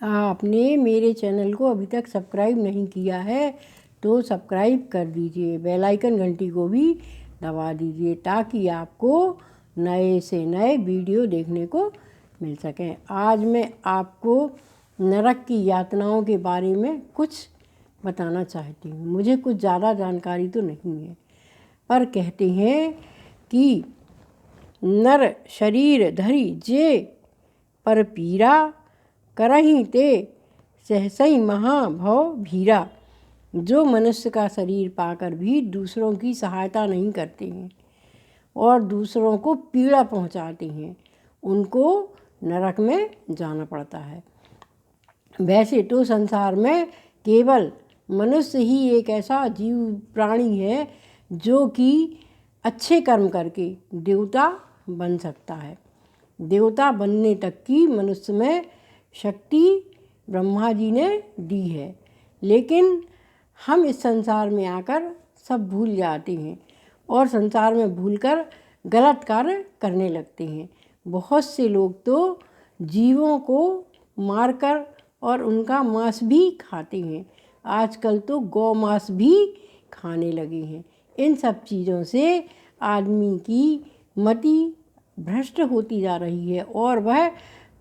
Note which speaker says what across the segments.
Speaker 1: आपने मेरे चैनल को अभी तक सब्सक्राइब नहीं किया है तो सब्सक्राइब कर दीजिए, बेल आइकन घंटी को भी दबा दीजिए ताकि आपको नए से नए वीडियो देखने को मिल सकें। आज मैं आपको नरक की यातनाओं के बारे में कुछ बताना चाहती हूँ। मुझे कुछ ज़्यादा जानकारी तो नहीं है, पर कहते हैं कि नर शरीर धरी जे पर पीरा करहीं ते सहसई महाभव भीरा। जो मनुष्य का शरीर पाकर भी दूसरों की सहायता नहीं करते हैं और दूसरों को पीड़ा पहुंचाते हैं, उनको नरक में जाना पड़ता है। वैसे तो संसार में केवल मनुष्य ही एक ऐसा जीव प्राणी है जो कि अच्छे कर्म करके देवता बन सकता है। देवता बनने तक की मनुष्य में शक्ति ब्रह्मा जी ने दी है, लेकिन हम इस संसार में आकर सब भूल जाते हैं और संसार में भूलकर गलत कार्य करने लगते हैं। बहुत से लोग तो जीवों को मारकर और उनका मांस भी खाते हैं। आजकल तो गौ मांस भी खाने लगे हैं। इन सब चीज़ों से आदमी की मति भ्रष्ट होती जा रही है और वह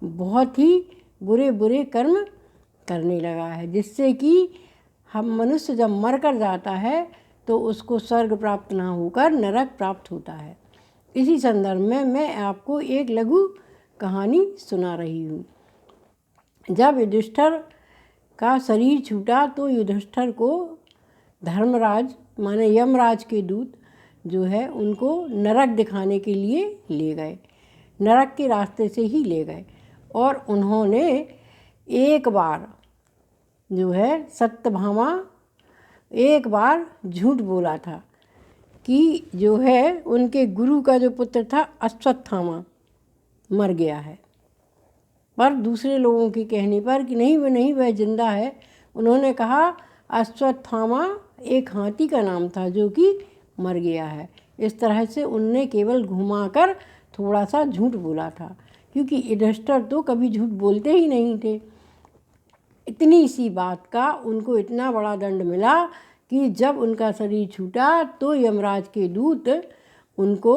Speaker 1: बहुत ही बुरे बुरे कर्म करने लगा है, जिससे कि हम मनुष्य जब मर कर जाता है तो उसको स्वर्ग प्राप्त ना होकर नरक प्राप्त होता है। इसी संदर्भ में मैं आपको एक लघु कहानी सुना रही हूँ। जब युधिष्ठिर का शरीर छूटा तो युधिष्ठिर को धर्मराज माने यमराज के दूत जो है उनको नरक दिखाने के लिए ले गए, नरक के रास्ते से ही ले गए। और उन्होंने एक बार जो है सत्यभामा एक बार झूठ बोला था कि जो है उनके गुरु का जो पुत्र था अश्वत्थामा मर गया है, पर दूसरे लोगों के कहने पर कि नहीं वह जिंदा है। उन्होंने कहा अश्वत्थामा एक हाथी का नाम था जो कि मर गया है। इस तरह से उनने केवल घुमाकर थोड़ा सा झूठ बोला था, क्योंकि युधिष्ठिर तो कभी झूठ बोलते ही नहीं थे। इतनी सी बात का उनको इतना बड़ा दंड मिला कि जब उनका शरीर छूटा तो यमराज के दूत उनको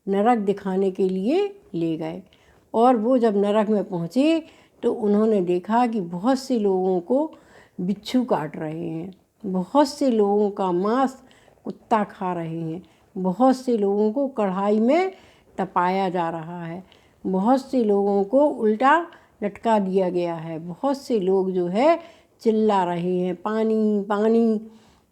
Speaker 1: नरक दिखाने के लिए ले गए। और वो जब नरक में पहुँचे तो उन्होंने देखा कि बहुत से लोगों को बिच्छू काट रहे हैं, बहुत से लोगों का मांस कुत्ता खा रहे हैं, बहुत से लोगों को कढ़ाई में तपाया जा रहा है, बहुत से लोगों को उल्टा लटका दिया गया है, बहुत से लोग जो है चिल्ला रहे हैं पानी पानी।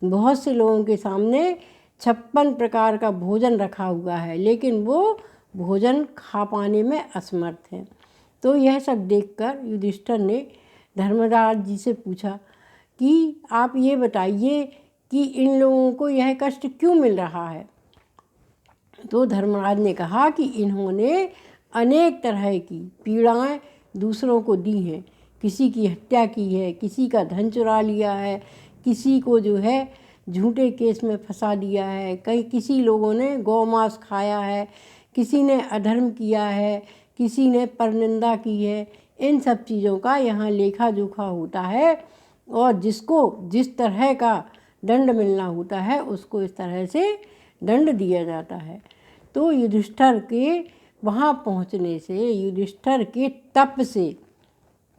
Speaker 1: बहुत से लोगों के सामने 56 प्रकार का भोजन रखा हुआ है, लेकिन वो भोजन खा पाने में असमर्थ हैं। तो यह सब देखकर युधिष्ठिर ने धर्मराज जी से पूछा कि आप ये बताइए कि इन लोगों को यह कष्ट क्यों मिल रहा है। तो धर्मराज ने कहा कि इन्होंने अनेक तरह की पीड़ाएं दूसरों को दी हैं। किसी की हत्या की है, किसी का धन चुरा लिया है, किसी को जो है झूठे केस में फंसा दिया है, कई किसी लोगों ने गौमांस खाया है, किसी ने अधर्म किया है, किसी ने परनिंदा की है। इन सब चीज़ों का यहाँ लेखा जोखा होता है और जिसको जिस तरह का दंड मिलना होता है उसको इस तरह से दंड दिया जाता है। तो युधिष्ठिर के वहाँ पहुँचने से, युधिष्ठिर के तप से,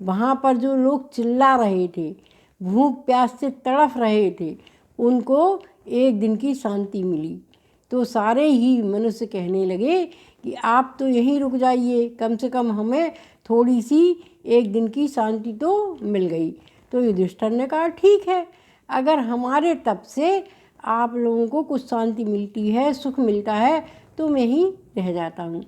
Speaker 1: वहाँ पर जो लोग चिल्ला रहे थे, भूख प्यास से तड़फ रहे थे, उनको एक दिन की शांति मिली। तो सारे ही मनुष्य कहने लगे कि आप तो यहीं रुक जाइए, कम से कम हमें थोड़ी सी एक दिन की शांति तो मिल गई। तो युधिष्ठिर ने कहा ठीक है, अगर हमारे तप से आप लोगों को कुछ शांति मिलती है, सुख मिलता है, तो मैं ही रह जाता हूँ।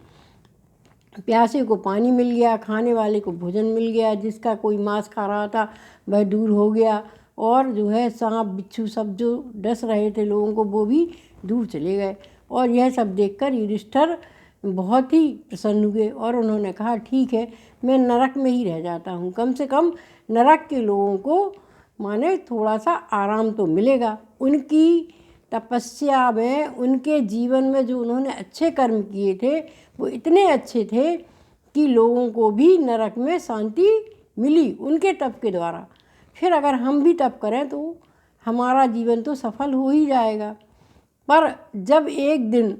Speaker 1: प्यासे को पानी मिल गया, खाने वाले को भोजन मिल गया, जिसका कोई मांस खा रहा था वह दूर हो गया, और जो है सांप बिच्छू सब जो डस रहे थे लोगों को वो भी दूर चले गए। और यह सब देखकर युधिष्ठिर बहुत ही प्रसन्न हुए और उन्होंने कहा ठीक है, मैं नरक में ही रह जाता हूँ, कम से कम नरक के लोगों को माने थोड़ा सा आराम तो मिलेगा। उनकी तपस्या में, उनके जीवन में जो उन्होंने अच्छे कर्म किए थे वो इतने अच्छे थे कि लोगों को भी नरक में शांति मिली उनके तप के द्वारा। फिर अगर हम भी तप करें तो हमारा जीवन तो सफल हो ही जाएगा। पर जब एक दिन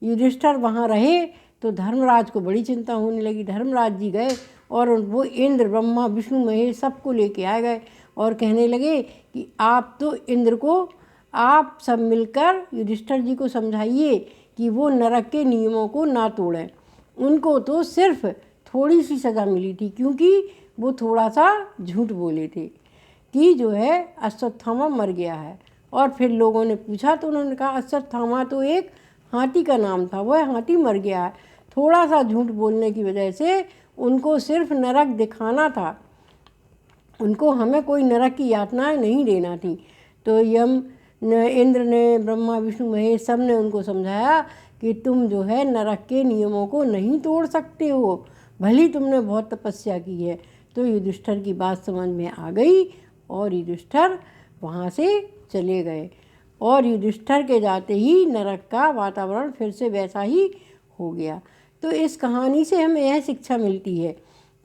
Speaker 1: युधिष्ठिर वहाँ रहे तो धर्मराज को बड़ी चिंता होने लगी। धर्मराज जी गए और वो इंद्र, ब्रह्मा, विष्णु, महेश सबको लेके आ गए और कहने लगे कि आप तो इंद्र को, आप सब मिलकर युधिष्ठिर जी को समझाइए कि वो नरक के नियमों को ना तोड़ें। उनको तो सिर्फ थोड़ी सी सज़ा मिली थी क्योंकि वो थोड़ा सा झूठ बोले थे कि जो है अश्वत्थामा मर गया है। और फिर लोगों ने पूछा तो उन्होंने कहा अश्वत्थामा तो एक हाथी का नाम था, वह हाथी मर गया है। थोड़ा सा झूठ बोलने की वजह से उनको सिर्फ नरक दिखाना था, उनको हमें कोई नरक की यातनाएं नहीं देना थी। तो इंद्र ने, ब्रह्मा, विष्णु, महेश सब ने उनको समझाया कि तुम जो है नरक के नियमों को नहीं तोड़ सकते हो, भली तुमने बहुत तपस्या की है। तो युधिष्ठिर की बात समझ में आ गई और युधिष्ठिर वहाँ से चले गए। और युधिष्ठिर के जाते ही नरक का वातावरण फिर से वैसा ही हो गया। तो इस कहानी से हमें यह शिक्षा मिलती है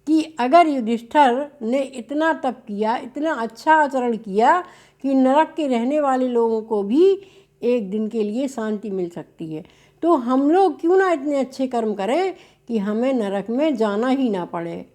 Speaker 1: कि अगर युधिष्ठिर ने इतना तप किया, इतना अच्छा आचरण किया कि नरक के रहने वाले लोगों को भी एक दिन के लिए शांति मिल सकती है, तो हम लोग क्यों ना इतने अच्छे कर्म करें कि हमें नरक में जाना ही ना पड़े।